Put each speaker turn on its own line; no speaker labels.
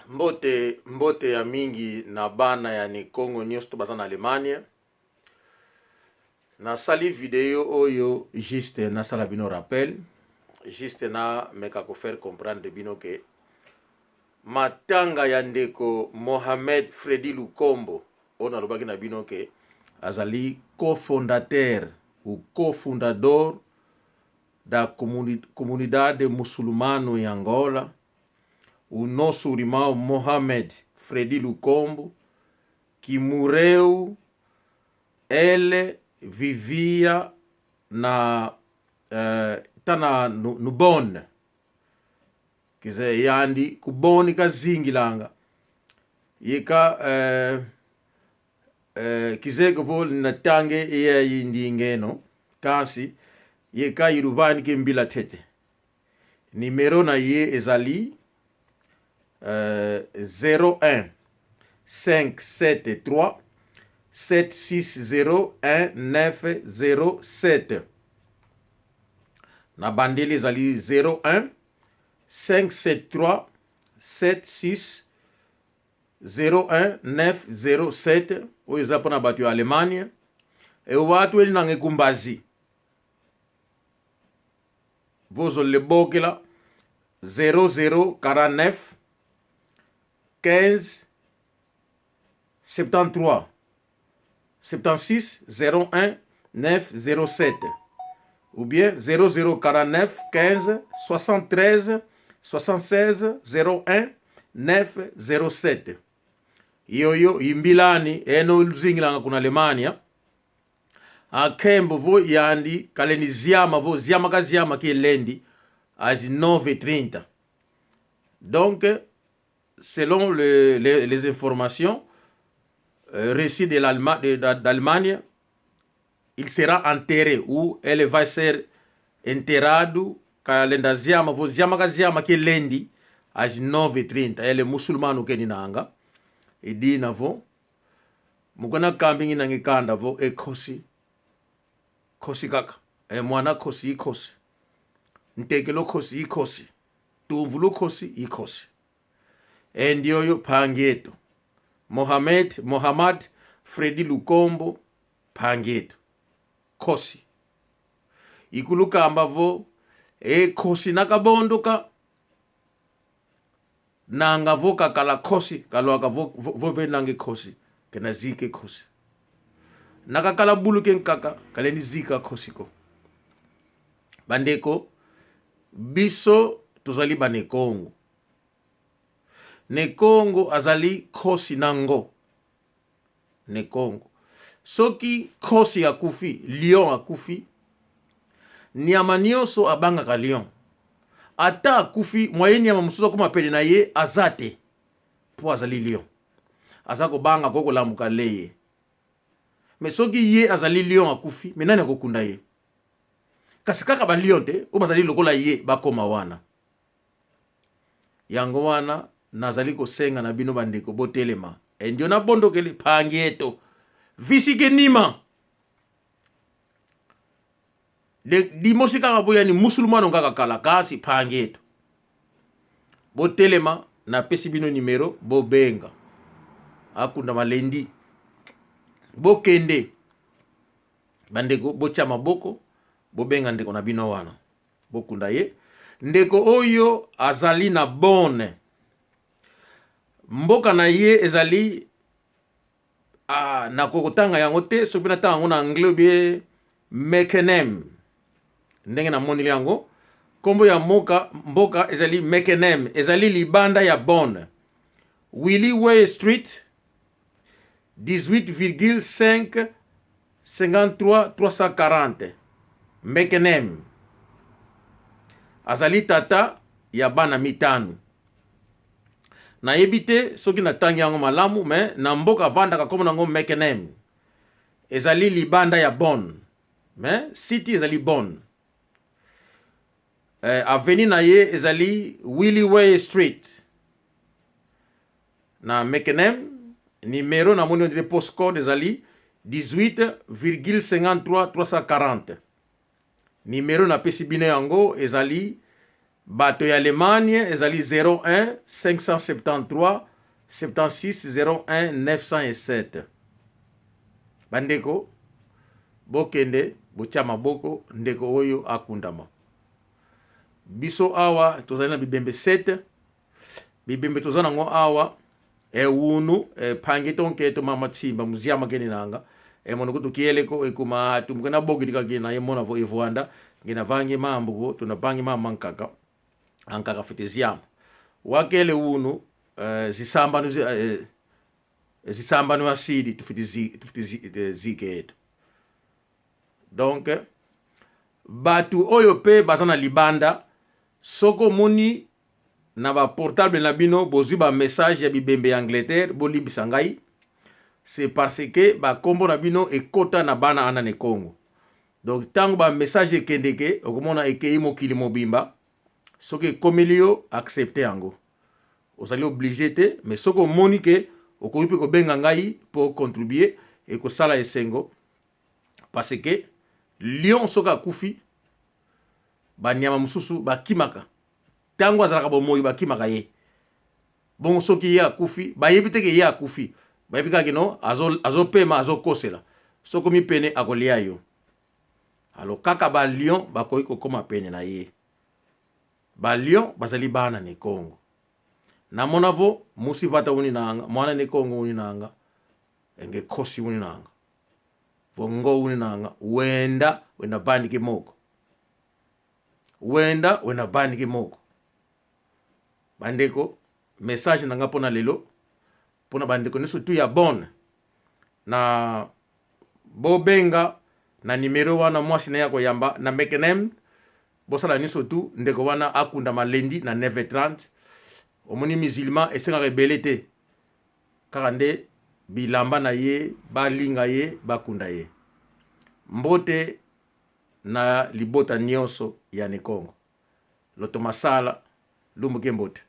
mbote ya mingi na bana ya ni Congo nyonso to baza na Allemagne. Na sali video oyo juste na sala bino rappel, juste na meka ko faire comprendre bino ke matanga ya ndeko Mohamed Fredy Lukombo ona lobaki na bino ke azali cofondateur ou cofundador da comunidade musulmano ya Angola. O nosso irmão Mohamed Fredy Lukombo, que morreu, ele vivia no Bonn. Quer dizer, yandi ku Bonn kazingilanga. Yika kize ko na tange ya yindi ngeno kasi yika irubani ke mbila tete. Numero na ye ezali 01 573 760 1907. Na bandeli ezali 01 573 76 01 907. Oyo eza mpona bato ya Allemagne. E watu eli nange kumbazi vozo lebokela 0049 15 73 76 01 907 ou bien 0049 15 73 76 01 907. Iyo imbilani eno zingilanga kuna Alemania akembo vo yandi kaleni ziama vo ziama kaziama ki lendi aji 9h30. Donc selon les informations reçues d'Allemagne, il sera enterré ou elle va ser enterrado kalenda ziama vo ziama kaziama ki lendi aji 9h30. Elle est musulmano keninanga idi navo mukona kambingi nangikanda vo ekosi kosi kaka mwana kosi ikosi ntekelo kosi ikosi tumvulu kosi ikosi endioyo pangeto Mohamed Fredy Lukombo pangeto kosi ikuluka ambavo kosi nakabondoka nanga voka kala kosi kalwaka vo venange kosi kena zike kosi nakakala bulu ken kaka kaleni zika kosi ko bandeko biso tozali bane Congo. Ne Congo azali kosi nango. Ne Congo soki kosi akufi, lion akufi, nyama nyonso abangaka lion. Ata akufi moye nyama mususu kuma pele na ye azate po azali lion. Azako banga koko lamuka leye. Mais soki ye azali lion akufi, menani akokunda ye. Kasi kaka ba lion te, o bazali lokola ye bakoma wana. Yango wana nazali kosenga na bino bandeko botelema. Endio na bondo kele pangeto. Visike nima. Di mosika kaboya ni musulmano ngaka kala kasi pangeto. Botelema na pesi bino numero bo benga. Akunda malendi. Bo kende. Bandeko bo chama boko. Bo benga ndeko na bino wana. Bo kunda ye. Ndeko oyo azali na Bonn. Mboka na ye ezali na kokotanga yango te soki na tanga na anglais bie Meckenheim. Ndenge na monili yango kombo ya mboka ezali Meckenheim, ezali libanda ya Bonn. Willie Way Street 18,5 53 340 Meckenheim. Azali tata ya bana mitanu. Na yebite soki na tangi yango malamu me na mboka vanda kakomo nango Meckenheim. Ezali libanda ya Bonn. Me city ezali Bonn. Avenue na ye ezali Willie Way Street. Na Meckenheim numero na moni de postcode ezali 18,53 340. Numero na pesi bino yango ezali bato ya Allemagne ezali 01 573 76 01 907. Bandeko bokende botia maboko ndeko oyo akundama. Biso awa tozali na bibembe 7. Bibembe tozana ngo awa ewunu pange tonke to mama tsimba muziama kene nanga mono kutu kieleko ekuma tumkena bogidika gena yemona vo evwanda ngena vange mambo tunapange mama nkaka ankaka fiteziama wakele wunu zisambano asidi tufiti ziketo. Donc batu oyo pe bazana libanda soko moni na ba portable na bino bozwi ba message ya bibembe ya Angleterre bolimbisa ngai, c'est parce que ba kombo na bino ekota na bana ana ne Congo. Donc tango ba message ekendeke okomona ekei mokili mobimba soki komelio accepter yango ozali obligé te, mais soko moni ke okoki pe kobenga ngai pour contribuer et ko sala esengo parce que lion soka kufi banyama mususu bakimaka tango azalaka bomoyi bakimaka ye. Bon soki ye akufi bayebi te ke ye akufi bayebi kaka no azopema azokosela soko mi pene akolia yo. Alors kaka ba lion bakoki kokoma pene na ye. Ba lion bazali bana ne Congo. Na monavo musi bata uni nanga mwana ne Congo uni nanga enge kosi uni nanga vongo uni nanga wenda bani ke moko wenda bani ke moko. Bandeko message nanga pona lelo pona bandeko neso tu ya bon na bobenga na numero wana mwasi na yako yamba na mekenem bosala niso tu ndeko wana akunda malendi na 9h30 omoni musulman esenga rebele te kaka nde bilamba na ye balinga ye bakunda ye. Mbote na libota nyonso ya ne Congo loto masala lumbuke mbote.